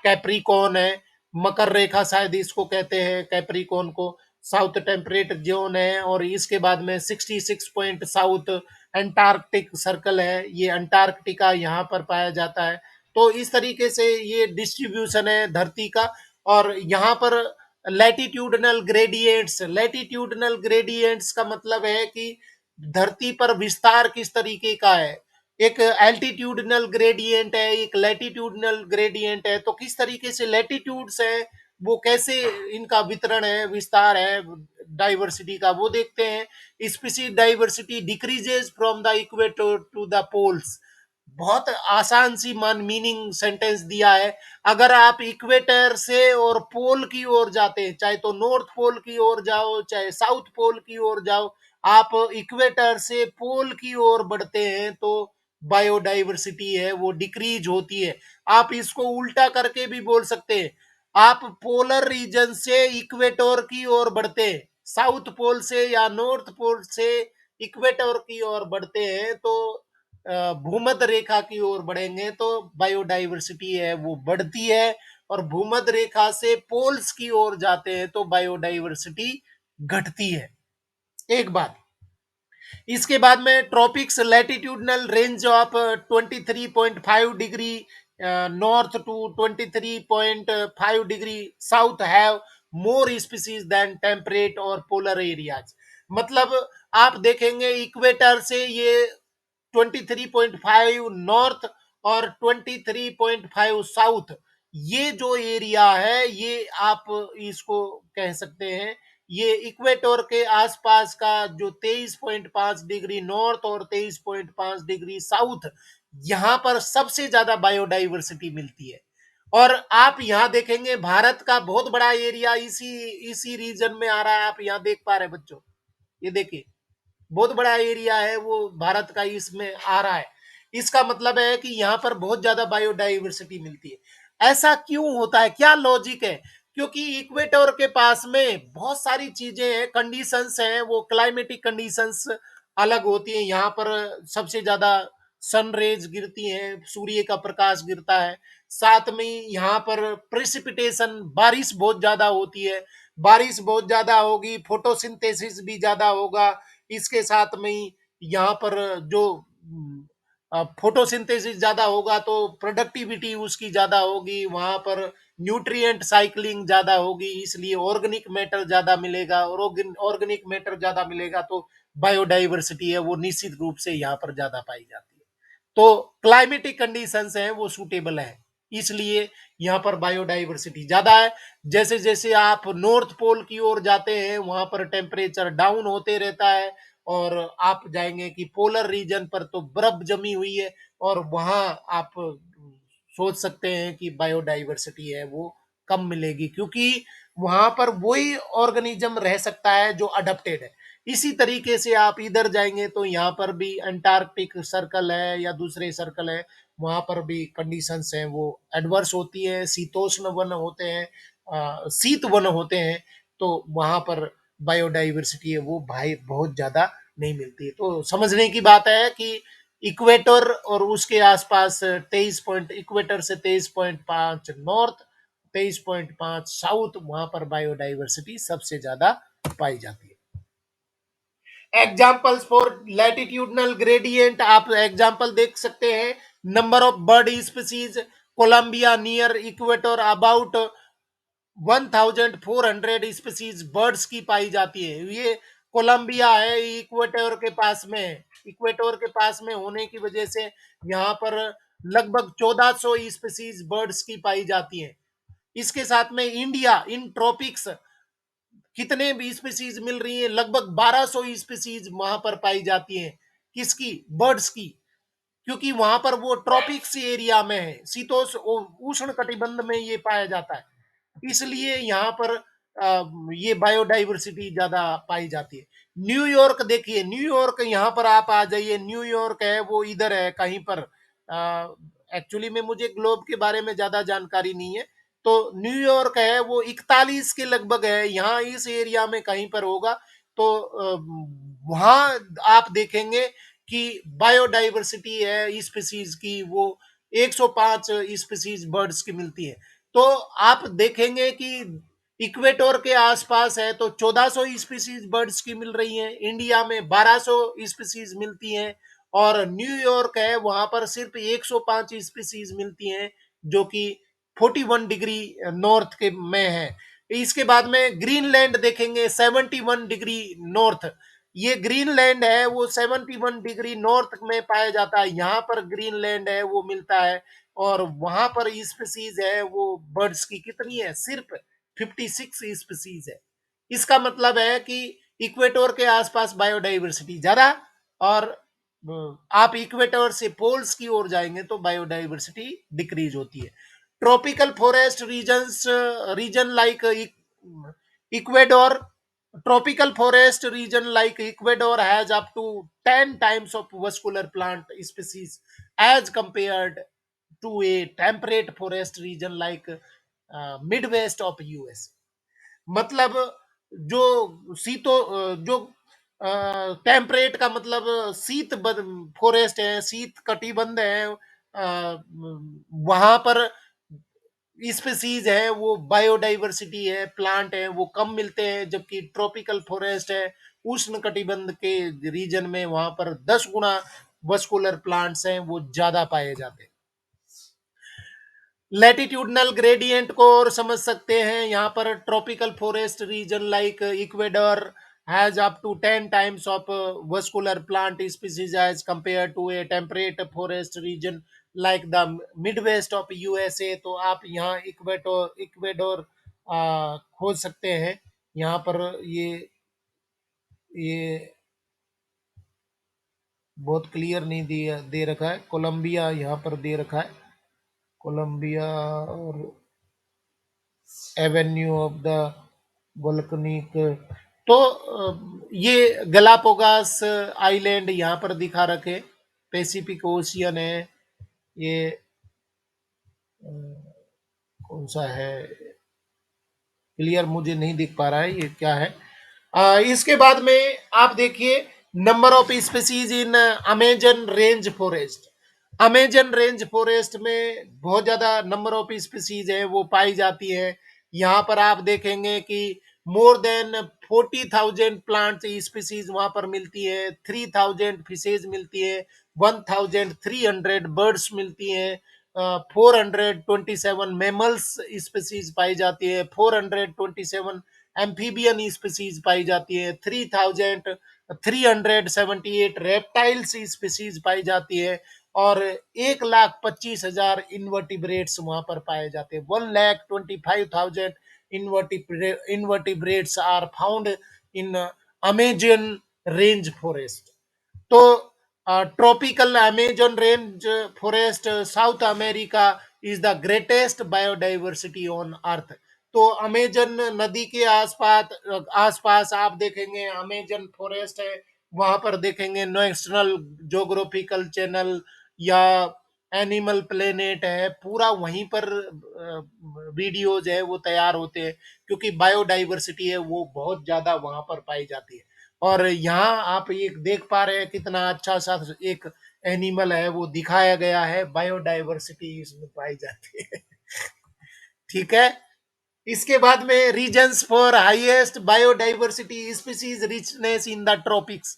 कैप्रिकॉन है। मकर रेखा शायद इसको कहते हैं, कैप्रिकॉन को साउथ टेम्परेट जोन है। और इसके बाद में 66 पॉइंट साउथ अंटार्कटिक सर्कल है, ये अंटार्कटिका यहाँ पर पाया जाता है। तो इस तरीके से ये डिस्ट्रीब्यूशन है धरती का। और यहाँ पर लैटिट्यूडनल ग्रेडियंट्स, लैटिट्यूडनल ग्रेडियंट्स का मतलब है कि धरती पर विस्तार किस तरीके का है। एक एल्टीट्यूडनल ग्रेडियंट है, एक लैटिट्यूडनल ग्रेडियंट है। तो किस तरीके से लैटिट्यूड्स है, वो कैसे इनका वितरण है, विस्तार है डाइवर्सिटी का, वो देखते हैं। Species diversity decreases from the equator to the poles. बहुत आसान सी मन मीनिंग सेंटेंस दिया है। अगर आप इक्वेटर से और पोल की ओर जाते हैं, चाहे तो नॉर्थ पोल की ओर जाओ चाहे साउथ पोल की ओर जाओ, आप इक्वेटर से पोल की ओर बढ़ते हैं तो बायोडाइवर्सिटी है वो डिक्रीज होती है। आप इसको उल्टा करके भी बोल सकते हैं। आप पोलर रीजन से इक्वेटर की ओर बढ़ते हैं, साउथ पोल से या नॉर्थ पोल से इक्वेटर की ओर बढ़ते हैं तो भूमध्य रेखा की ओर बढ़ेंगे तो बायोडाइवर्सिटी है वो बढ़ती है, और भूमध्य रेखा से पोल्स की ओर जाते हैं तो बायोडाइवर्सिटी घटती है। एक बात, इसके बाद में tropics latitudinal range of 23.5 degree north to 23.5 degree south have more species than temperate और पोलर एरियाज। मतलब आप देखेंगे इक्वेटर से ये 23.5 नॉर्थ और 23.5 साउथ, ये जो एरिया है ये आप इसको कह सकते हैं, ये इक्वेटर के आसपास का जो 23.5 डिग्री नॉर्थ और 23.5 डिग्री साउथ, यहां पर सबसे ज्यादा बायोडाइवर्सिटी मिलती है। और आप यहां देखेंगे भारत का बहुत बड़ा एरिया इसी इसी रीजन में आ रहा है, आप यहां देख पा रहे हैं बच्चों, ये देखिए बहुत बड़ा एरिया है वो भारत का इसमें आ रहा है। इसका मतलब है कि यहाँ पर बहुत ज्यादा बायोडाइवर्सिटी मिलती है। ऐसा क्यों होता है, क्या लॉजिक है? क्योंकि इक्वेटर के पास में बहुत सारी चीजें हैं, कंडीशंस हैं, वो क्लाइमेटिक कंडीशंस अलग होती हैं। यहाँ पर सबसे ज्यादा सन रेज गिरती हैं, सूर्य का प्रकाश गिरता है। साथ में यहाँ पर प्रेसिपिटेशन, बारिश बहुत ज्यादा होती है, बारिश बहुत ज्यादा होगी, फोटोसिंथेसिस भी ज्यादा होगा। इसके साथ में ही यहाँ पर जो फोटोसिंथेसिस ज्यादा होगा तो प्रोडक्टिविटी उसकी ज्यादा होगी, वहां पर न्यूट्रिएंट साइक्लिंग ज्यादा होगी, इसलिए ऑर्गेनिक मैटर ज्यादा मिलेगा, और ऑर्गेनिक मैटर ज्यादा मिलेगा तो बायोडाइवर्सिटी है वो निश्चित रूप से यहाँ पर ज्यादा पाई जाती है। तो क्लाइमेटिक कंडीशंस हैं वो सूटेबल है, इसलिए यहाँ पर बायोडाइवर्सिटी ज्यादा है। जैसे जैसे आप नॉर्थ पोल की ओर जाते हैं वहां पर टेम्परेचर डाउन होते रहता है, और आप जाएंगे कि पोलर रीजन पर तो बर्फ जमी हुई है, और वहां आप सोच सकते हैं कि बायोडाइवर्सिटी है वो कम मिलेगी, क्योंकि वहां पर वही ऑर्गेनिज्म रह सकता है जो अडेप्टेड है। इसी तरीके से आप इधर जाएंगे तो यहाँ पर भी अंटार्कटिक सर्कल है या दूसरे सर्कल है, वहां पर भी कंडीशंस हैं वो एडवर्स होती है, शीतोष्ण वन होते हैं, शीत वन होते हैं, तो वहां पर बायोडाइवर्सिटी है वो भाई बहुत ज्यादा नहीं मिलती है। तो समझने की बात है कि इक्वेटर और उसके आसपास 23 पॉइंट, इक्वेटर से 23.5 नॉर्थ, 23.5 साउथ, वहां पर बायोडाइवर्सिटी सबसे ज्यादा पाई जाती है। एग्जाम्पल्स फॉर लैटिट्यूडनल ग्रेडियंट, आप एग्जाम्पल देख सकते हैं। Number of bird species, Colombia near equator about 1400 species birds की पाई जाती है। ये कोलंबिया है, इक्वेटर के पास में है, इक्वेटर के पास में होने की वजह से यहाँ पर लगभग 1400 स्पीसीज बर्ड्स की पाई जाती है। इसके साथ में इंडिया इन ट्रॉपिक्स कितने भी स्पीसीज मिल रही है, लगभग 1200 स्पीसीज वहां पर पाई जाती है। किसकी? बर्ड्स की, क्योंकि वहां पर वो ट्रॉपिक्स एरिया में है, शीतोष्ण उष्ण कटिबंध में ये पाया जाता है, इसलिए यहाँ पर ये बायोडाइवर्सिटी ज्यादा पाई जाती है। न्यूयॉर्क देखिए, न्यूयॉर्क यहाँ पर आप आ जाइए, न्यूयॉर्क है वो इधर है कहीं पर, एक्चुअली में मुझे ग्लोब के बारे में ज्यादा जानकारी नहीं है। तो न्यूयॉर्क है वो 41 के लगभग है, यहाँ इस एरिया में कहीं पर होगा। तो वहां आप देखेंगे कि बायोडाइवर्सिटी है स्पीसीज की वो 105 स्पीसीज बर्ड्स की मिलती है। तो आप देखेंगे कि इक्वेटर के आसपास है तो 1400 स्पीसीज बर्ड्स की मिल रही हैं, इंडिया में 1200 स्पीसीज मिलती हैं, और न्यूयॉर्क है वहां पर सिर्फ 105 स्पीसीज मिलती हैं, जो कि 41 डिग्री नॉर्थ के में है। इसके बाद में ग्रीनलैंड देखेंगे 71 डिग्री नॉर्थ, ये ग्रीनलैंड है वो 71 डिग्री नॉर्थ में पाया जाता है, यहाँ पर ग्रीनलैंड है वो मिलता है, और वहां पर स्पीसीज है वो बर्ड्स की कितनी है, सिर्फ 56 स्पीसीज है। इसका मतलब है कि इक्वेटर के आसपास बायोडाइवर्सिटी ज्यादा, और आप इक्वेटर से पोल्स की ओर जाएंगे तो बायोडाइवर्सिटी डिक्रीज होती है। Tropical forest regions, region like Ecuador, tropical forest region like Ecuador has up to 10 times of vascular plant species as compared to a temperate forest region like midwest of US। मतलब जो शीतो जो temperate का मतलब शीत forest है, शीत कटिबंध है, वहां पर स्पीसीज है, वो बायोडाइवर्सिटी है, प्लांट है, वो कम मिलते हैं, जबकि ट्रॉपिकल फॉरेस्ट है, उष्ण कटिबंध के रीजन में वहां पर 10 गुना वस्कुलर प्लांट्स हैं, वो ज्यादा पाए जाते हैं। लैटिट्यूडनल ग्रेडियंट को और समझ सकते हैं, यहाँ पर tropical forest region like Ecuador has up to 10 times of vascular plant species as compared to a temperate forest region like the midwest of USA। तो आप यहाँ इक्वेडोर इक्वेडोर खोज सकते हैं। यहाँ पर ये बहुत क्लियर नहीं दिया दे रखा है, कोलंबिया यहाँ पर दे रखा है, कोलंबिया और एवेन्यू ऑफ द वोल्केनिक। तो ये गलापागोस आइलैंड यहाँ पर दिखा रखे, पैसिफिक ओशियन है ये, कौन सा है, क्लियर मुझे नहीं दिख पा रहा है ये क्या है। इसके बाद में आप देखिए number of species in Amazon range forest. Amazon range forest में बहुत ज्यादा नंबर ऑफ स्पीसीज है वो पाई जाती है। यहाँ पर आप देखेंगे कि मोर देन 40,000 प्लांट स्पीसीज वहां पर मिलती है, 3,000 फिशेज मिलती है, 1,300 बर्ड्स मिलती है, 427 मेमल्स स्पीसीज पाई जाती है, 427 एम्फीबियन स्पीसीज पाई जाती है, 3,378 रेप्टाइल्स स्पीसीज पाई जाती है, और 1,25,000 इन्वर्टिब्रेट्स वहां पर पाए जाते हैं। 1,25,000 invertebrates are found in Amazon range forest. तो tropical Amazon range forest South America is the greatest biodiversity on earth. तो अमेजन नदी के आसपास आसपास आप देखेंगे अमेजन फॉरेस्ट है, वहां पर देखेंगे नेशनल ज्योग्राफिकल चैनल या एनिमल प्लेनेट है, पूरा वहीं पर वीडियोज है वो तैयार होते हैं, क्योंकि बायोडाइवर्सिटी है वो बहुत ज्यादा वहां पर पाई जाती है। और यहाँ आप ये देख पा रहे हैं कितना अच्छा सा एक एनिमल है वो दिखाया गया है, बायोडाइवर्सिटी इसमें पाई जाती है। ठीक है। इसके बाद में reasons for highest biodiversity species richness in the tropics.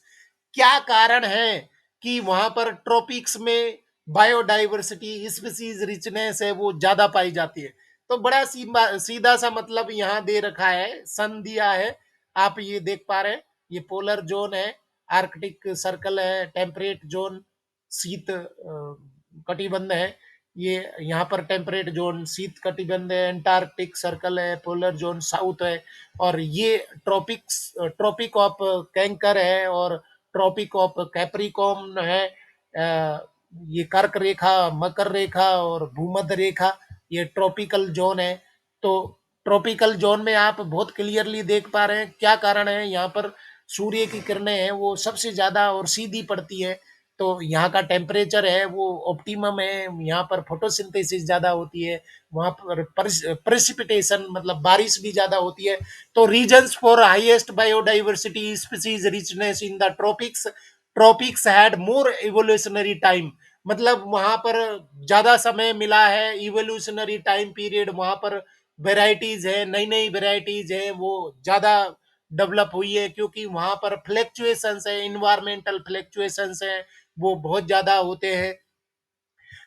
क्या कारण है कि वहां पर ट्रॉपिक्स में बायोडाइवर्सिटी स्पीसीज रिचनेस है वो ज्यादा पाई जाती है। तो बड़ा सीधा सा मतलब यहाँ दे रखा है, सन दिया है, आप ये देख पा रहे हैं, ये पोलर जोन है, आर्कटिक सर्कल है, टेम्परेट जोन शीत कटिबंध है, ये यहाँ पर टेम्परेट जोन शीत कटिबंध है, एंटार्क्टिक सर्कल है, पोलर जोन साउथ है, और ये ट्रॉपिक्स ट्रॉपिक ऑफ कैंकर है, और ट्रॉपिक ऑफ कैप्रिकॉर्न है, ये कर्क रेखा, मकर रेखा और भूमध्य रेखा, ये ट्रॉपिकल जोन है। तो ट्रॉपिकल जोन में आप बहुत क्लियरली देख पा रहे हैं क्या कारण है, यहाँ पर सूर्य की किरणें हैं वो सबसे ज्यादा और सीधी पड़ती है, तो यहाँ का टेम्परेचर है वो ऑप्टिमम है, यहाँ पर फोटोसिंथेसिस ज्यादा होती है, वहां पर प्रेसिपिटेशन मतलब बारिश भी ज्यादा होती है। तो reasons for highest biodiversity species richness in the tropics, tropics had more evolutionary time, मतलब वहां पर ज्यादा समय मिला है, इवोल्यूशनरी टाइम पीरियड, वहां पर वेराइटीज है, नई नई वेराइटीज है वो ज्यादा डेवलप हुई है, क्योंकि वहां पर फ्लैक्चुएशंस है, इन्वायरमेंटल फ्लैक्चुएशंस है वो बहुत ज्यादा होते हैं।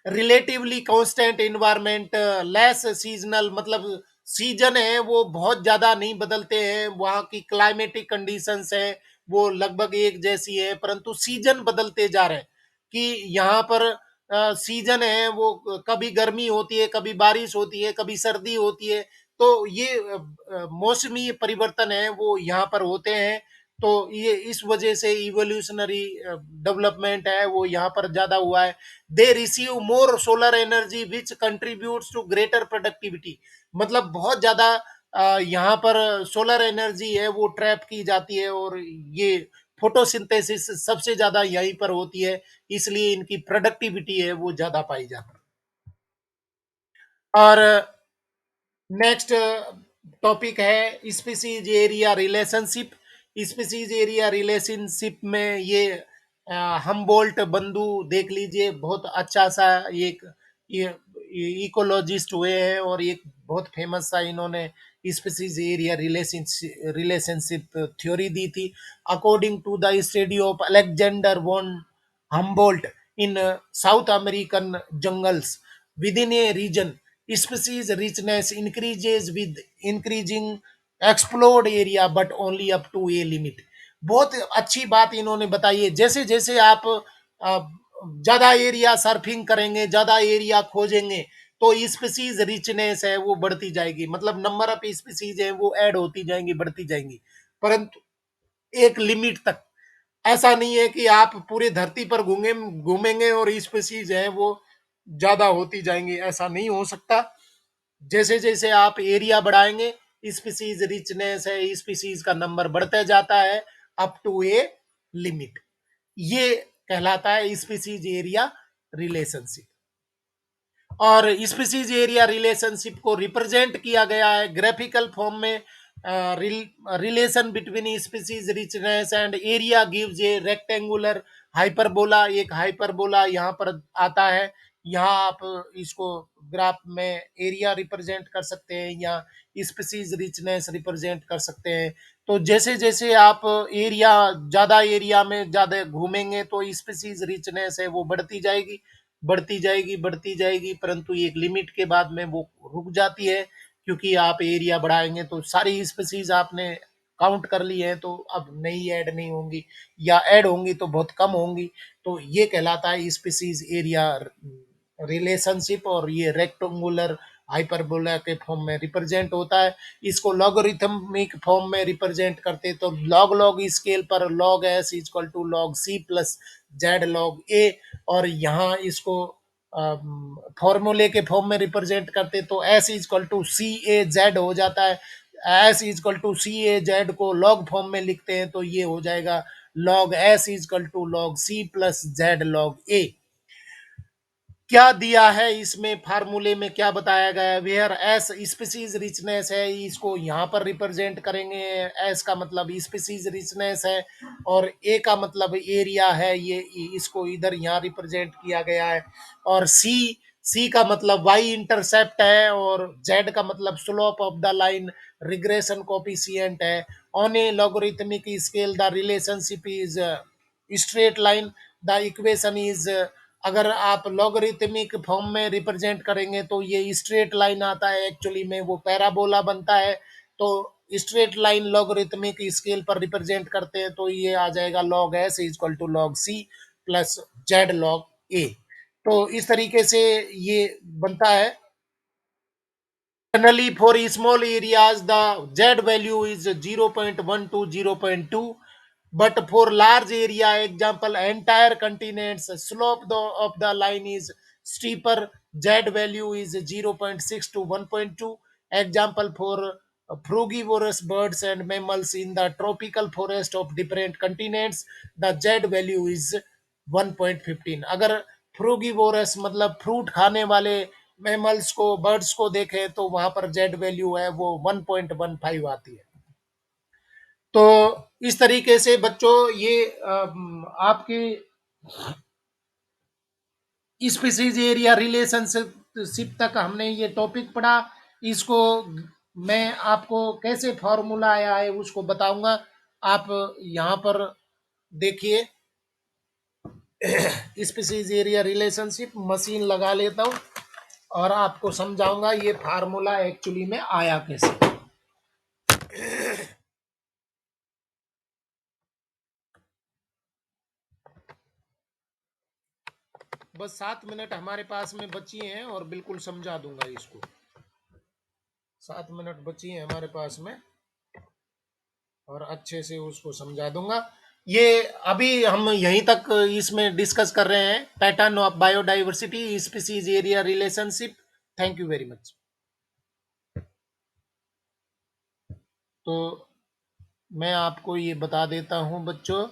Relatively constant environment, less seasonal, मतलब सीजन है वो बहुत ज्यादा नहीं बदलते हैं, वहाँ की क्लाइमेटिक कंडीशंस है वो लगभग एक जैसी है, परंतु सीजन बदलते जा रहे हैं, कि यहाँ पर सीजन है वो कभी गर्मी होती है, कभी बारिश होती है, कभी सर्दी होती है। तो ये मौसमी परिवर्तन है वो यहाँ पर होते हैं। तो ये इस वजह से इवोल्यूशनरी डेवलपमेंट है वो यहाँ पर ज्यादा हुआ है। They receive more solar energy which contributes to greater productivity, मतलब बहुत ज्यादा यहाँ पर सोलर एनर्जी है वो ट्रैप की जाती है, और ये फोटोसिंथेसिस सबसे ज्यादा यहीं पर होती है, इसलिए इनकी प्रोडक्टिविटी है वो ज्यादा पाई जाती है। और नेक्स्ट टॉपिक है species area relationship. Species area relationship में ये हमबोल्ट बंधु देख लीजिए, बहुत अच्छा सा एक ये इकोलॉजिस्ट हुए हैं और एक बहुत फेमस सा इन्होंने स्पीसीज एरिया रिलेशनशिप थ्योरी दी थी। According to the study of Alexander von Humboldt in South American jungles within a region. Species richness increases with increasing explored area but only up to a limit. बहुत अच्छी बात इन्होंने बताई है। जैसे जैसे आप ज्यादा एरिया सर्फिंग करेंगे, ज्यादा एरिया खोजेंगे, तो स्पीसीज रिचनेस है वो बढ़ती जाएगी, मतलब नंबर ऑफ स्पीसीज है वो ऐड होती जाएंगी, बढ़ती जाएंगी, परंतु एक लिमिट तक। ऐसा नहीं है कि आप पूरी धरती पर घूमेंगे और स्पीसीज है वो ज्यादा होती जाएंगी, ऐसा नहीं हो सकता। जैसे जैसे आप एरिया बढ़ाएंगे, स्पीसीज रिचनेस है, स्पीसीज का नंबर बढ़ते जाता है अप टू ए लिमिट। ये कहलाता है स्पीसीज एरिया रिलेशनशिप। और स्पीसीज एरिया रिलेशनशिप को रिप्रेजेंट किया गया है ग्राफिकल फॉर्म में। Relation between species richness and area gives A rectangular hyperbola. एक हाइपरबोला यहाँ पर आता है। यहाँ आप इसको ग्राफ में एरिया रिप्रेजेंट कर सकते हैं या स्पीसीज रिचनेस रिप्रेजेंट कर सकते हैं। तो जैसे जैसे आप एरिया ज्यादा एरिया में ज्यादा घूमेंगे तो स्पीसीज रिचनेस है वो बढ़ती जाएगी, बढ़ती जाएगी, बढ़ती जाएगी, परंतु एक लिमिट के बाद में वो रुक जाती है, क्योंकि आप एरिया बढ़ाएंगे तो सारी स्पीसीज आपने काउंट कर ली है, तो अब नई ऐड नहीं होंगी या ऐड होंगी तो बहुत कम होंगी। तो ये कहलाता है स्पीसीज एरिया रिलेशनशिप, और ये रेक्टेंगुलर हाइपरबोला के फॉर्म में रिप्रेजेंट होता है। इसको लॉगरिथमिक फॉर्म में रिप्रेजेंट करते तो लॉग लॉग स्केल पर log S equal to log C plus Z log A, और यहाँ इसको फॉर्मूले के फॉर्म में रिप्रेजेंट करते तो S equal to C A Z हो जाता है। S equal to C A Z को लॉग फॉर्म में लिखते हैं तो ये हो जाएगा log S equal to log C plus Z log A. क्या दिया है इसमें फार्मूले में, क्या बताया गया है, वेयर एस स्पीसीज रिचनेस है, इसको यहाँ पर रिप्रेजेंट करेंगे। एस का मतलब स्पीसीज रिचनेस है और ए का मतलब एरिया है, ये इसको इधर यहाँ रिप्रेजेंट किया गया है। और सी का मतलब वाई इंटरसेप्ट है और जेड का मतलब slope of the line regression coefficient है। On a logarithmic scale the relationship is straight line. The equation is, अगर आप लॉगरिथमिक फॉर्म में रिप्रेजेंट करेंगे तो ये स्ट्रेट लाइन आता है, एक्चुअली में वो पैराबोला बनता है। तो स्ट्रेट लाइन लॉगरिथमिक स्केल पर रिप्रेजेंट करते हैं तो ये आ जाएगा log S equal to log C plus Z log A. तो इस तरीके से ये बनता है। Generally, for small areas, the Z value is 0.1 to 0.2, but for large area, example, entire continents, slope of the line is steeper. Z value is 0.6 to 1.2. Example for frugivorous birds and mammals in the tropical forest of different continents, the Z value is 1.15। अगर फ्रूगिवोरस मतलब fruit खाने वाले mammals को, birds को देखें तो वहां पर जेड वैल्यू है वो 1.15 आती है। तो इस तरीके से बच्चों ये आपकी स्पीसीज एरिया रिलेशनशिप तक हमने ये टॉपिक पढ़ा। इसको मैं आपको कैसे फॉर्मूला आया है उसको बताऊंगा। आप यहाँ पर देखिए, स्पीसीज एरिया रिलेशनशिप मशीन लगा लेता हूँ और आपको समझाऊंगा ये फार्मूला एक्चुअली में आया कैसे। बस 7 मिनट हमारे पास में बची हैं और बिल्कुल समझा दूंगा इसको। 7 मिनट बची हैं हमारे पास में और अच्छे से उसको समझा दूंगा। ये अभी हम यहीं तक इसमें डिस्कस कर रहे हैं, pattern of biodiversity species area relationship. Thank you very much. तो मैं आपको ये बता देता हूं बच्चों